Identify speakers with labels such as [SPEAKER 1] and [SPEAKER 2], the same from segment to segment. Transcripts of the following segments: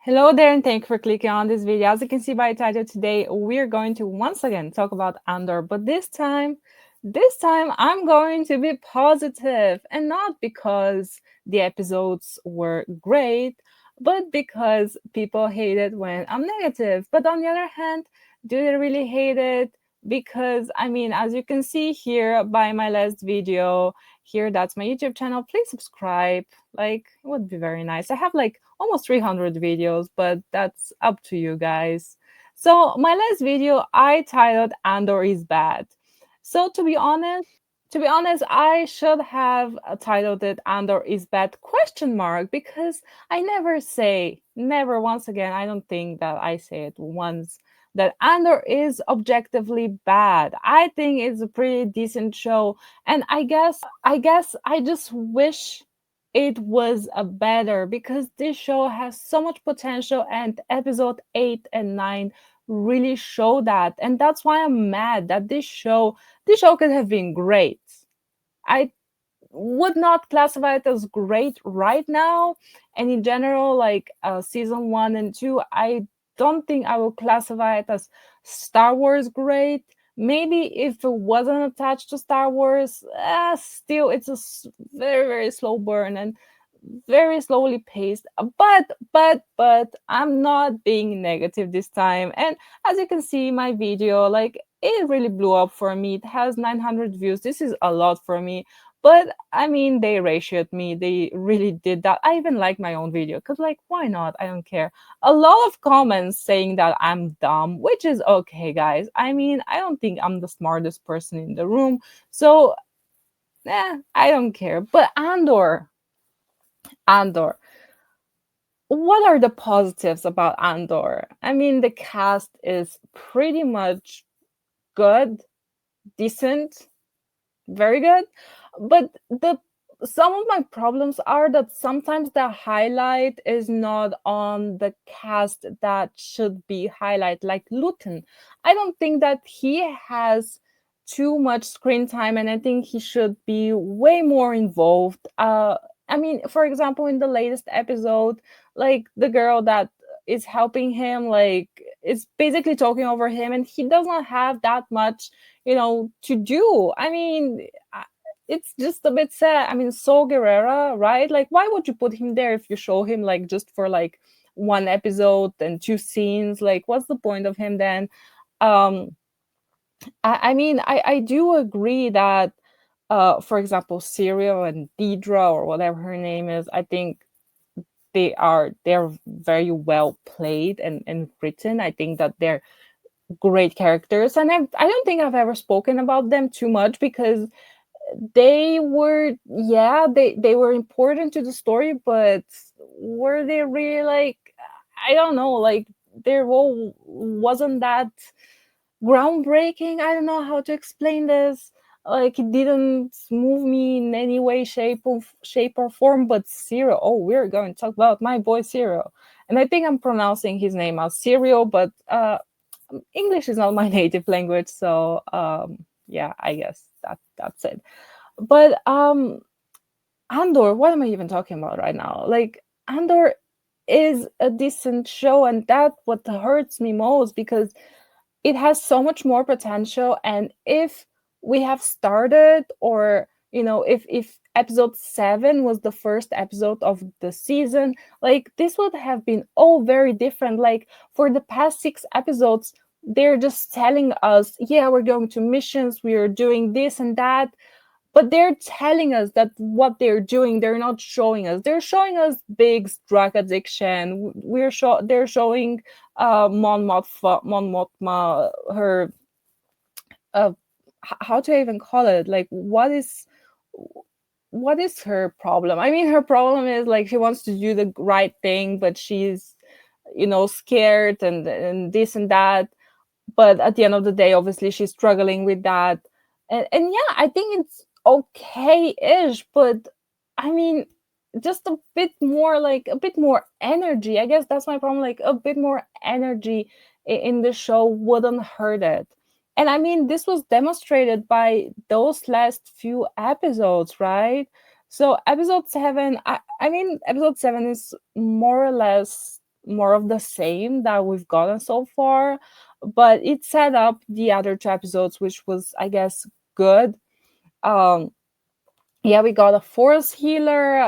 [SPEAKER 1] Hello there, and thank you for clicking on this video. As you can see by the title, today we're going to once again talk about Andor, but this time I'm going to be positive, and not because the episodes were great, but because people hate it when I'm negative. But on the other hand, do they really hate it? Because as you can see here by my last video, here that's my YouTube channel. Please subscribe. Like, it would be very nice. I have like almost 300 videos, but that's up to you guys. So my last video I titled Andor is bad. So to be honest, I should have titled it Andor is bad question mark, because I never once again, I don't think that I say it once, that Andor is objectively bad. I think it's a pretty decent show, and I guess I just wish it was a better, because this show has so much potential, and episode 8 and 9 really show that. And that's why I'm mad that this show could have been great. I would not classify it as great right now, and in general, like season 1 and 2, I don't think I will classify it as Star Wars great. Maybe if it wasn't attached to Star Wars, still it's a very, very slow burn and very slowly paced. But I'm not being negative this time. And as you can see, my video, like, it really blew up for me. It has 900 views. This is a lot for me. But they ratioed me. They really did that. I even like my own video, because, like, why not? I don't care. A lot of comments saying that I'm dumb, which is okay, guys. I don't think I'm the smartest person in the room. So, I don't care. But Andor. What are the positives about Andor? The cast is pretty much good, decent, very good. But the some of my problems are that sometimes the highlight is not on the cast that should be highlight, like Luton. I don't think that he has too much screen time, and I think he should be way more involved. For example, in the latest episode, like, the girl that is helping him, like, is basically talking over him, and he does not have that much, to do. It's just a bit sad. Saul Guerrera, right? Like, why would you put him there if you show him, like, just for like one episode and two scenes? Like, what's the point of him then? Um, I do agree that, for example, Serial and Deidre, or whatever her name is, I think they're very well played and written. I think that they're great characters, and I don't think I've ever spoken about them too much, because they were, yeah, they were important to the story, but were they really, like, I don't know, like, their role wasn't that groundbreaking. I don't know how to explain this. Like, it didn't move me in any way, shape or form. But Cyril, oh, we're going to talk about my boy Cyril, and I think I'm pronouncing his name as Cyril, but English is not my native language, so yeah, I guess that's it. But Andor, what am I even talking about right now? Like, Andor is a decent show, and that what hurts me most, because it has so much more potential. And if we have started, or if episode 7 was the first episode of the season, like, this would have been all very different. Like, for the past 6 episodes, they're just telling us, yeah, we're going to missions, we are doing this and that, but they're telling us that what they're doing, they're not showing us. They're showing us Big's drug addiction. They're showing Mon Mothma, her, uh how to even call it, like, what is her problem? Her problem is, like, she wants to do the right thing, but she's, scared, and this and that. But at the end of the day, obviously, she's struggling with that. And yeah, I think it's okay-ish, but I mean, just a bit more, like, a bit more energy. I guess that's my problem. Like, a bit more energy in the show wouldn't hurt it. And this was demonstrated by those last few episodes, right? So episode 7, episode 7 is more or less more of the same that we've gotten so far, but it set up the other two episodes, which was, I guess, good. Um, yeah, we got a force healer.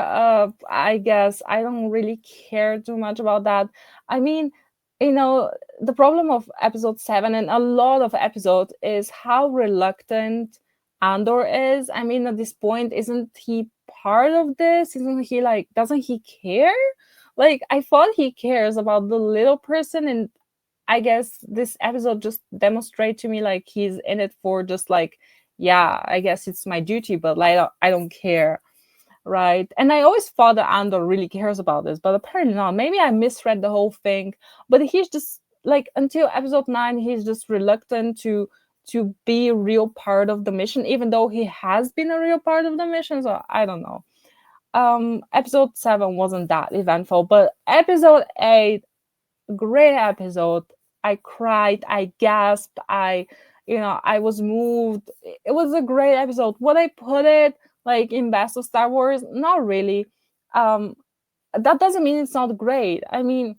[SPEAKER 1] I guess I don't really care too much about that. I mean, you know, the problem of episode 7 and a lot of episodes is how reluctant Andor is. I mean, at this point, isn't he part of this? Isn't he like, doesn't he care? Like, I thought he cares about the little person, and I guess this episode just demonstrate to me like he's in it for just like, yeah, I guess it's my duty, but like I don't care, right? And I always thought that Andor really cares about this, but apparently not. Maybe I misread the whole thing, but he's just like until episode 9, he's just reluctant to be a real part of the mission, even though he has been a real part of the mission. So I don't know. Episode 7 wasn't that eventful, but episode 8, great episode. I cried, I gasped, I was moved. It was a great episode. Would I put it like in best of Star Wars? Not really. Um, that doesn't mean it's not great. I mean,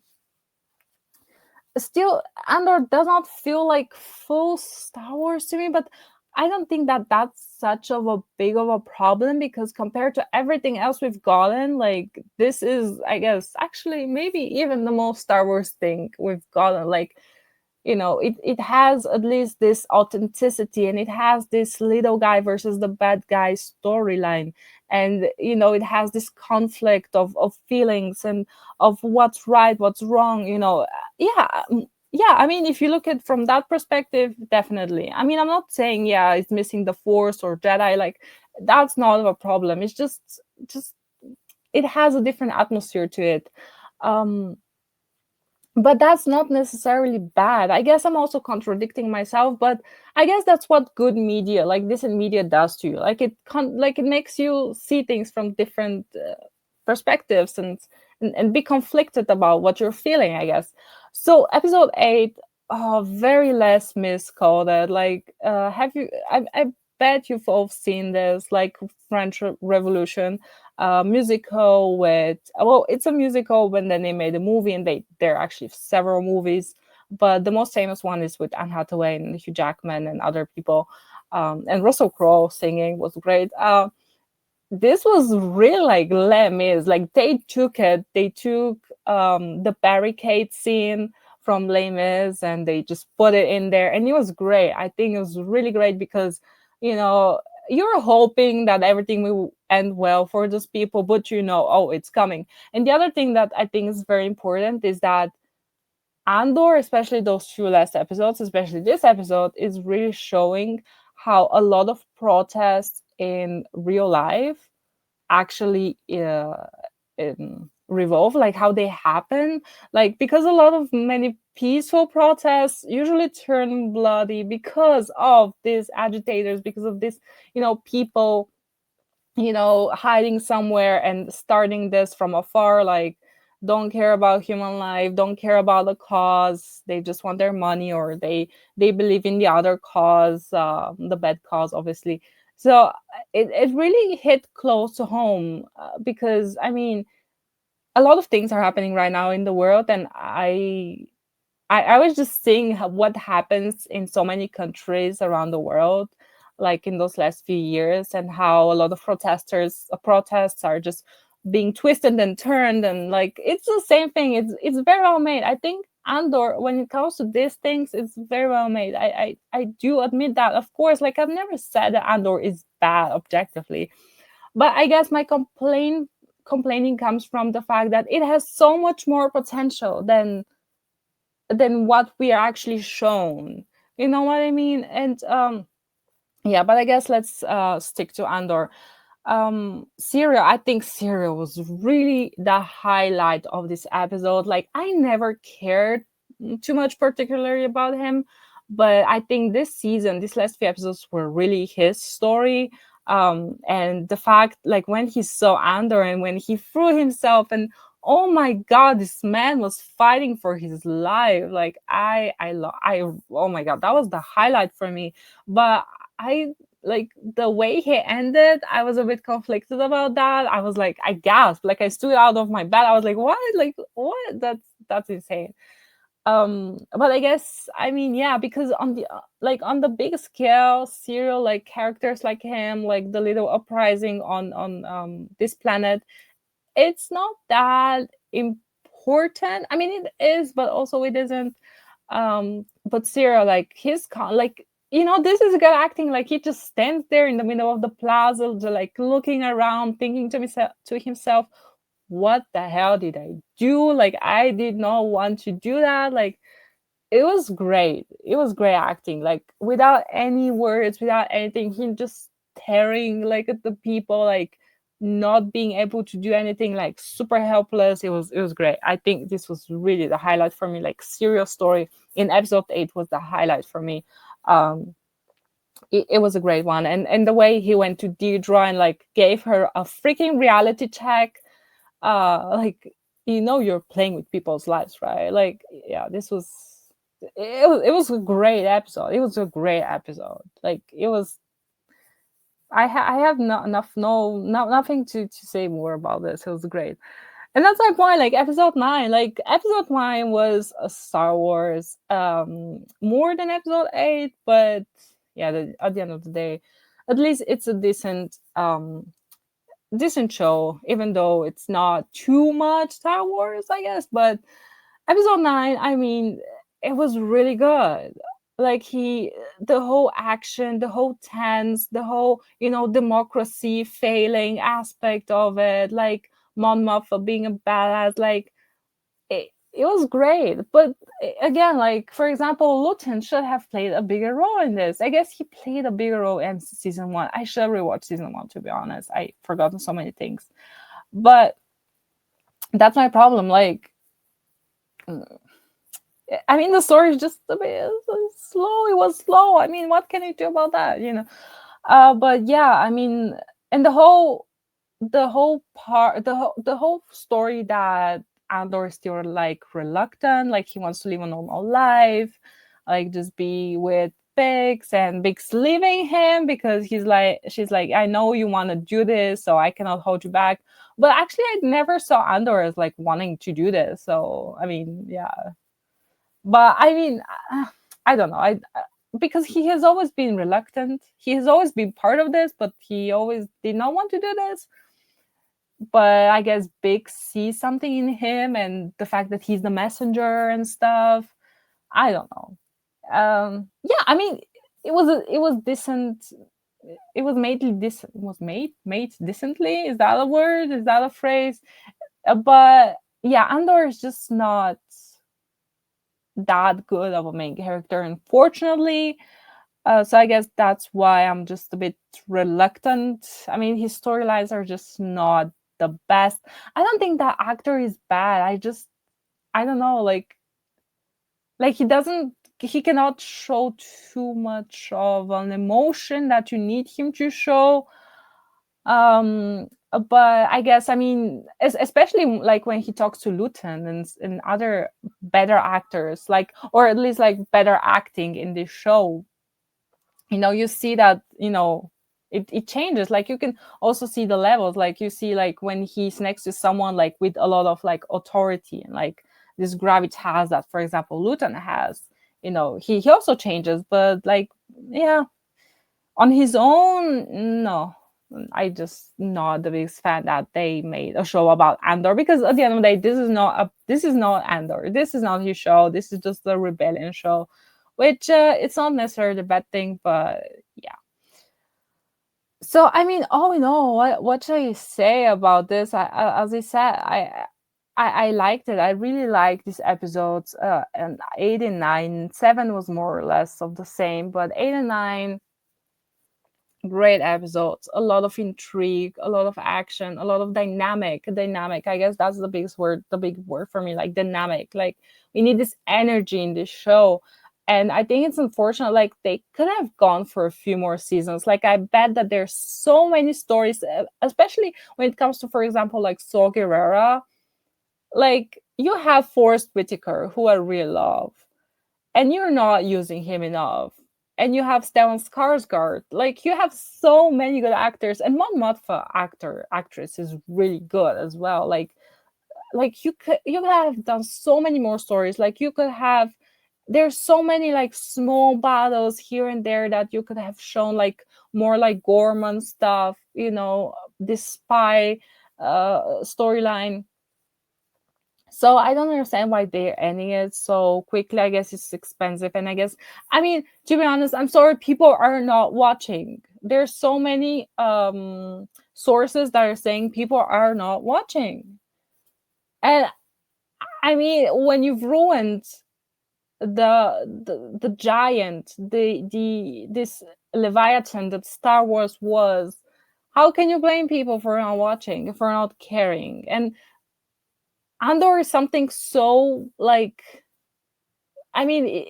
[SPEAKER 1] still, Andor does not feel like full Star Wars to me, but I don't think that that's such of a big of a problem, because compared to everything else we've gotten, like this is, I guess, actually maybe even the most Star Wars thing we've gotten. Like, it has at least this authenticity, and it has this little guy versus the bad guy storyline, and it has this conflict of feelings and of what's right, what's wrong. Yeah. Yeah, I mean, if you look at from that perspective, definitely. I mean, I'm not saying, yeah, it's missing the Force or Jedi, like that's not a problem. It's just it has a different atmosphere to it. um but that's not necessarily bad. I guess I'm also contradicting myself, but I guess that's what good media, like this in media, does to you. Like it makes you see things from different perspectives, and be conflicted about what you're feeling, I guess. So episode 8, very less miscoded. Like, have you? I bet you've all seen this, like French Revolution, musical with, well, it's a musical when then they made a movie, and there are actually several movies, but the most famous one is with Anne Hathaway and Hugh Jackman and other people, and Russell Crowe singing was great. This was really like Les Mis. Like they took the barricade scene from Les Mis, and they just put it in there, and it was great. I think it was really great because you know you're hoping that everything will end well for those people, but oh, it's coming. And the other thing that I think is very important is that Andor, especially those two last episodes, especially this episode, is really showing how a lot of protests in real life actually revolve, like how they happen, like because a lot of many peaceful protests usually turn bloody because of these agitators, because of this people hiding somewhere and starting this from afar, like don't care about human life, don't care about the cause, they just want their money, or they believe in the other cause, the bad cause, obviously. So it really hit close to home, because I mean a lot of things are happening right now in the world, and I was just seeing what happens in so many countries around the world, like in those last few years, and how a lot of protests are just being twisted and turned, and like it's the same thing. It's very well made. I think Andor, when it comes to these things, it's very well made. I do admit that. Of course, like I've never said that Andor is bad objectively, but I guess my complaining comes from the fact that it has so much more potential than what we are actually shown. You know what I mean? And yeah, but I guess let's stick to Andor. Syria, I think Syria was really the highlight of this episode. Like I never cared too much particularly about him, but I think this season, these last few episodes were really his story. And the fact, like when he saw Andor and when he threw himself, and oh my god, this man was fighting for his life. Like oh my god, that was the highlight for me. But I like the way he ended, I was a bit conflicted about that. I was like, I gasped, like I stood out of my bed. I was like, what? Like what? that's insane. But I guess, I mean, yeah, because on the like on the big scale, serial like characters like him, like the little uprising on this planet, it's not that important. I mean, it is, but also it isn't. But Cyril, like like, this is good acting. Like he just stands there in the middle of the plaza, just, like looking around, thinking to himself, what the hell did I do? Like I did not want to do that. Like it was great. It was great acting. Like without any words, without anything, he just staring like at the people, like not being able to do anything, like super helpless. It was great. I think this was really the highlight for me. Like serial story in episode 8 was the highlight for me. Um it was a great one. And the way he went to Deirdre and like gave her a freaking reality check, like, you're playing with people's lives, right? Like, yeah, it was a great episode. It was a great episode. Like it was. I have enough, nothing to say more about this. It was great. And that's my point. Like episode 9 was a Star Wars, more than episode 8, but yeah, at the end of the day, at least it's a decent show, even though it's not too much Star Wars, I guess. But episode 9, I mean, it was really good. Like the whole action, the whole tense, the whole, democracy failing aspect of it, like Mon Mothma being a badass, like it was great. But again, like for example, Luton should have played a bigger role in this. I guess he played a bigger role in season 1. I should rewatch season 1, to be honest. I forgotten so many things. But that's my problem. Like, I mean, the story is just a bit slow. It was slow. I mean, what can you do about that? But yeah, I mean, and the whole part, the whole story that Andor is still like reluctant, like he wants to live a normal life, like just be with Bix, and Bix leaving him because she's like, I know you want to do this, so I cannot hold you back. But actually, I never saw Andor as like wanting to do this. So I mean, yeah, but I mean, I don't know. Because he has always been reluctant. He has always been part of this, but he always did not want to do this. But I guess Big sees something in him, and the fact that he's the messenger and stuff. I don't know. Yeah, I mean, it was decent. It was made decent. Was made decently. Is that a word? Is that a phrase? But yeah, Andor is just not that good of a main character, unfortunately. So I guess that's why I'm just a bit reluctant. I mean, his storylines are just not the best. I don't think that actor is bad. I don't know, like he cannot show too much of an emotion that you need him to show. But I guess, I mean, especially like when he talks to Luton and other better actors, like, or at least like better acting in this show, you see that, it changes. Like you can also see the levels. Like you see, like when he's next to someone like with a lot of like authority and like this gravitas that, for example, Luton has, he also changes. But like, yeah, on his own, no. I just not the biggest fan that they made a show about Andor, because at the end of the day, this is not Andor. This is not his show. This is just the rebellion show, which it's not necessarily a bad thing, but yeah. So I mean, all in all, what should I say about this? As I said, I liked it. I really liked these episodes. And 8 and 9, 7 was more or less of the same, but 8 and 9, great episodes. A lot of intrigue, a lot of action, a lot of dynamic. I guess that's the big word for me, like dynamic. Like we need this energy in this show. And I think it's unfortunate, like they could have gone for a few more seasons. Like I bet that there's so many stories, especially when it comes to, for example, like Saw Gerrera. Like you have Forrest Whitaker, who I really love, and you're not using him enough. And you have Stellan Skarsgård. Like you have so many good actors, and Mon Mothma actress is really good as well. Like like you could have done so many more stories. Like you could have, there's so many like small battles here and there that you could have shown, like more like Gorman stuff, this spy storyline. So I don't understand why they're ending it so quickly. I guess it's expensive, and I guess, I mean, to be honest, I'm sorry, people are not watching. There's so many sources that are saying people are not watching. And I mean, when you've ruined the giant, the this Leviathan that Star Wars was, how can you blame people for not watching, for not caring? And Andor is something so like, I mean,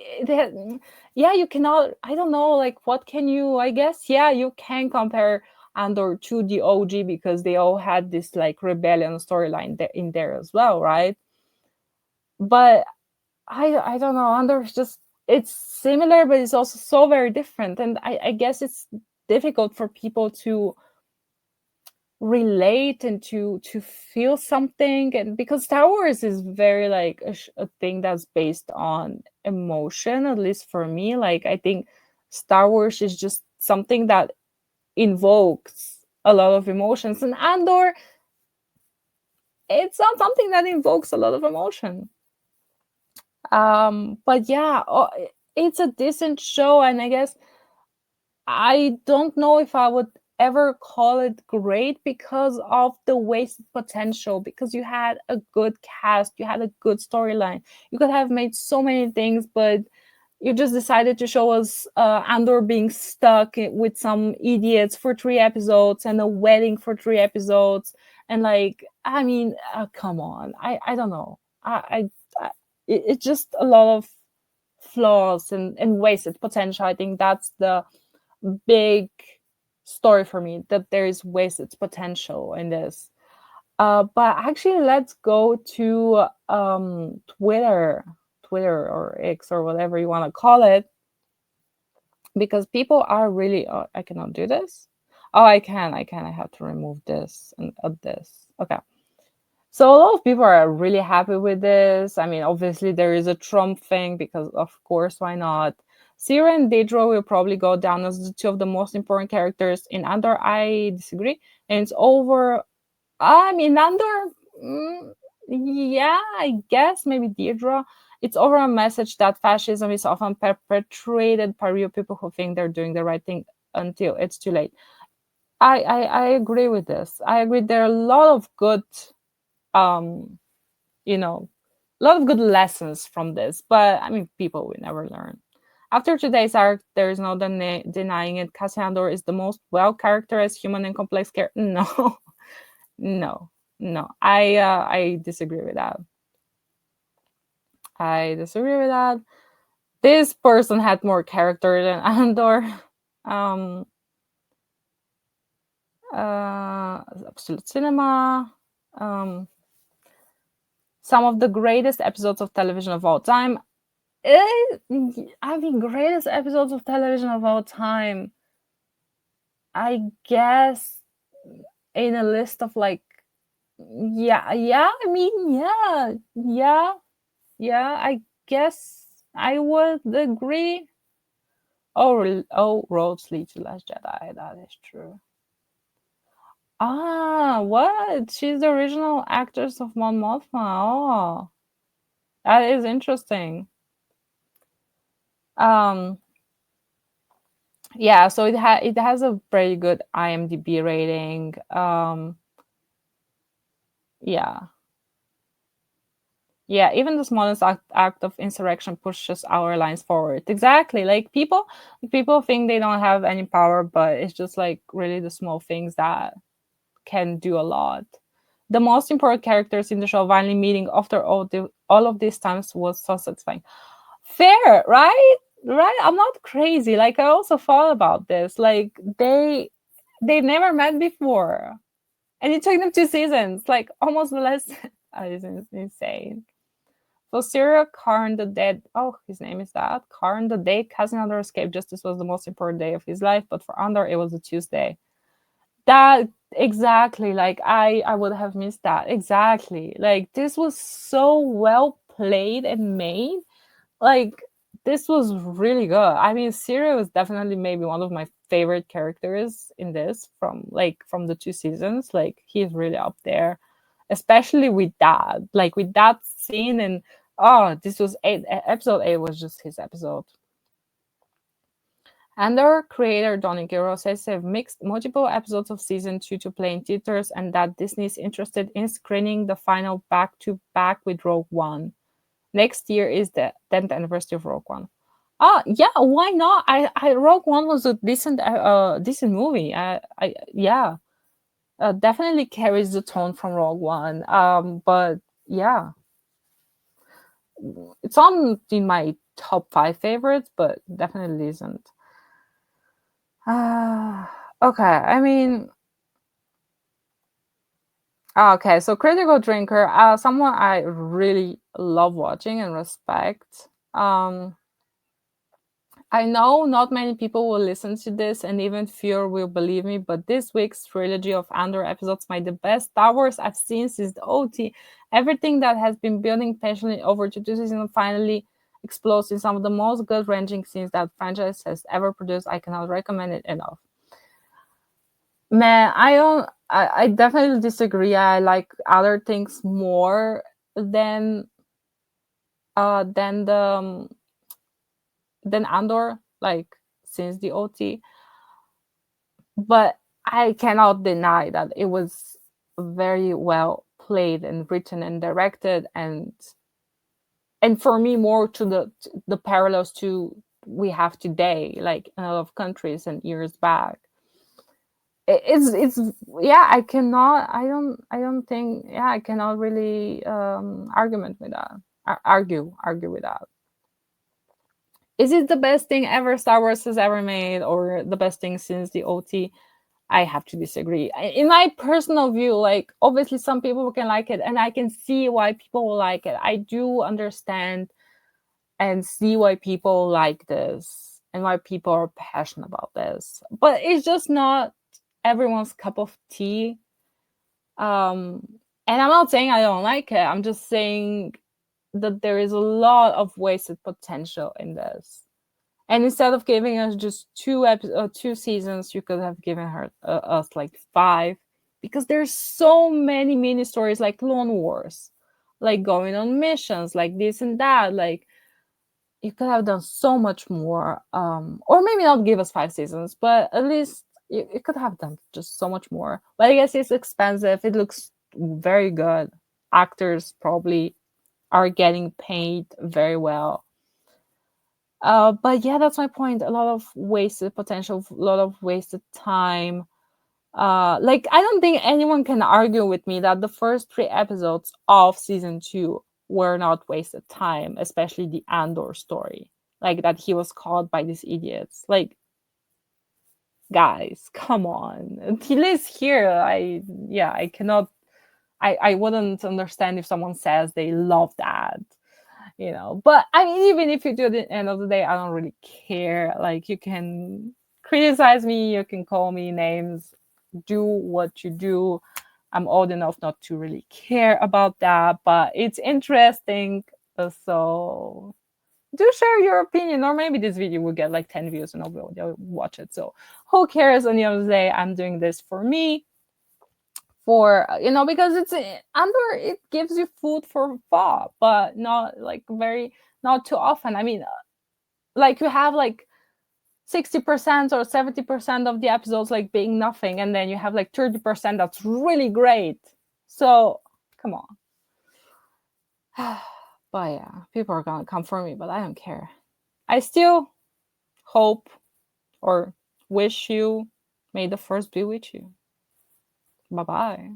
[SPEAKER 1] yeah, you cannot. I don't know, like, what can you? I guess, yeah, you can compare Andor to the OG because they all had this like rebellion storyline in there as well, right? But I don't know. Andor is just, it's similar, but it's also so very different, and I guess it's difficult for people to relate and to feel something. And because Star Wars is very like a thing that's based on emotion, at least for me. Like, I think Star Wars is just something that invokes a lot of emotions, and Andor, it's not something that invokes a lot of emotion. But yeah, it's a decent show, and I guess I don't know if I would ever call it great because of the wasted potential. Because you had a good cast, you had a good storyline, you could have made so many things, but you just decided to show us Andor being stuck with some idiots for 3 episodes and a wedding for 3 episodes, and like, I mean, come on, I don't know, it's just a lot of flaws and wasted potential. I think that's the big story for me, that there is wasted potential in this. But actually, let's go to Twitter or X or whatever you want to call it, because people are really. Oh, I cannot do this. Oh, I can. I can. I have to remove this and add this. Okay. So a lot of people are really happy with this. I mean, obviously there is a Trump thing because, of course, why not? Sierra and Deidre will probably go down as the two of the most important characters in Andor. I disagree, and it's over. I mean, Andor, yeah, I guess maybe Deidre. It's over a message that fascism is often perpetrated by real people who think they're doing the right thing until it's too late. I agree with this. I agree. There are a lot of good um you know a lot of good lessons from this, but I mean, people will never learn. After today's arc, there is no denying it. Cassiandor is the most well characterized human and complex character. No. No, no, I disagree with that. I disagree with that. This person had more character than Andor. um Absolute Cinema. um some of the greatest episodes of television of all time. Eh, I mean, greatest episodes of television of all time. I guess in a list of like, yeah, yeah. I mean, yeah, yeah, yeah. I guess I would agree. Oh, roads lead to Last Jedi. That is true. Ah, what? She's the original actress of Mon Mothma. Oh, that is interesting. Um, yeah, so it has a very good IMDb rating. Yeah, yeah. Even the smallest act of insurrection pushes our lines forward. Exactly. Like people think they don't have any power, but it's just like really the small things that can do a lot. The most important characters in the show finally meeting after all of these times was so satisfying. Fair, right? Right? I'm not crazy. Like, I also thought about this. Like, they never met before, and it took them 2 seasons, like almost less. It's insane. So Syria Karn the Dead. Oh, his name is that Karn the Day. Cousin Andor escaped justice was the most important day of his life, but for Andor it was a Tuesday. That exactly, like I would have missed that. Exactly. Like this was so well played and made. Like this was really good. I mean, Syria was definitely maybe one of my favorite characters in this from the two seasons. Like he's really up there, especially with that. Like with that scene and this was episode 8 was just his episode. Andor creator Donny Giro says they've mixed multiple episodes of season 2 to play in theaters and that Disney is interested in screening the final back to back with Rogue One. Next year is the 10th anniversary of Rogue One. Yeah, why not? Rogue One was a decent movie. Yeah, definitely carries the tone from Rogue One. But yeah, it's on in my top 5 favorites, but definitely isn't. Okay, I mean, okay, so critical drinker, someone I really love watching and respect. I know not many people will listen to this, and even fewer will believe me, but this week's trilogy of Andor episodes might be the best Star Wars I've seen since the OT. Everything that has been building patiently over to two seasons finally explodes in some of the most gut-wrenching scenes that franchise has ever produced. I cannot recommend it enough. Man, I definitely disagree. I like other things more than than the than Andor, like since the OT. But I cannot deny that it was very well played and written and directed, and for me more to the parallels to we have today, like in a lot of countries and years back. It's yeah, I don't think, yeah, I cannot really argument with that. Argue with that. Is it the best thing ever Star Wars has ever made, or the best thing since the OT? I have to disagree. In my personal view, like obviously some people can like it, and I can see why people will like it. I do understand and see why people like this and why people are passionate about this. But it's just not everyone's cup of tea. Um, and I'm not saying I don't like it. I'm just saying that there is a lot of wasted potential in this. And instead of giving us just 2 seasons, you could have given us like 5, because there's so many mini stories like Clone Wars, like going on missions, like this and that. Like you could have done so much more, or maybe not give us 5 seasons, but at least you could have done just so much more. But I guess it's expensive. It looks very good. Actors probably are getting paid very well. But yeah, that's my point. A lot of wasted potential, a lot of wasted time. Like I don't think anyone can argue with me that the first 3 episodes of season 2 were not wasted time, especially the Andor story. Like that he was caught by these idiots. Like, guys, come on. He lives here. I cannot. I wouldn't understand if someone says they love that. But I mean, even if you do, at the end of the day, I don't really care. Like you can criticize me, you can call me names, do what you do. I'm old enough not to really care about that, but it's interesting. So do share your opinion, or maybe this video will get like 10 views and they'll watch it. So who cares? On the end of the day, I'm doing this for me, for because it's Andor, it gives you food for thought, but not like very, not too often. I mean, like you have like 60% or 70% of the episodes like being nothing, and then you have like 30% that's really great. So come on. But yeah, people are gonna come for me, but I don't care. I still hope or wish you, may the force be with you. Bye bye.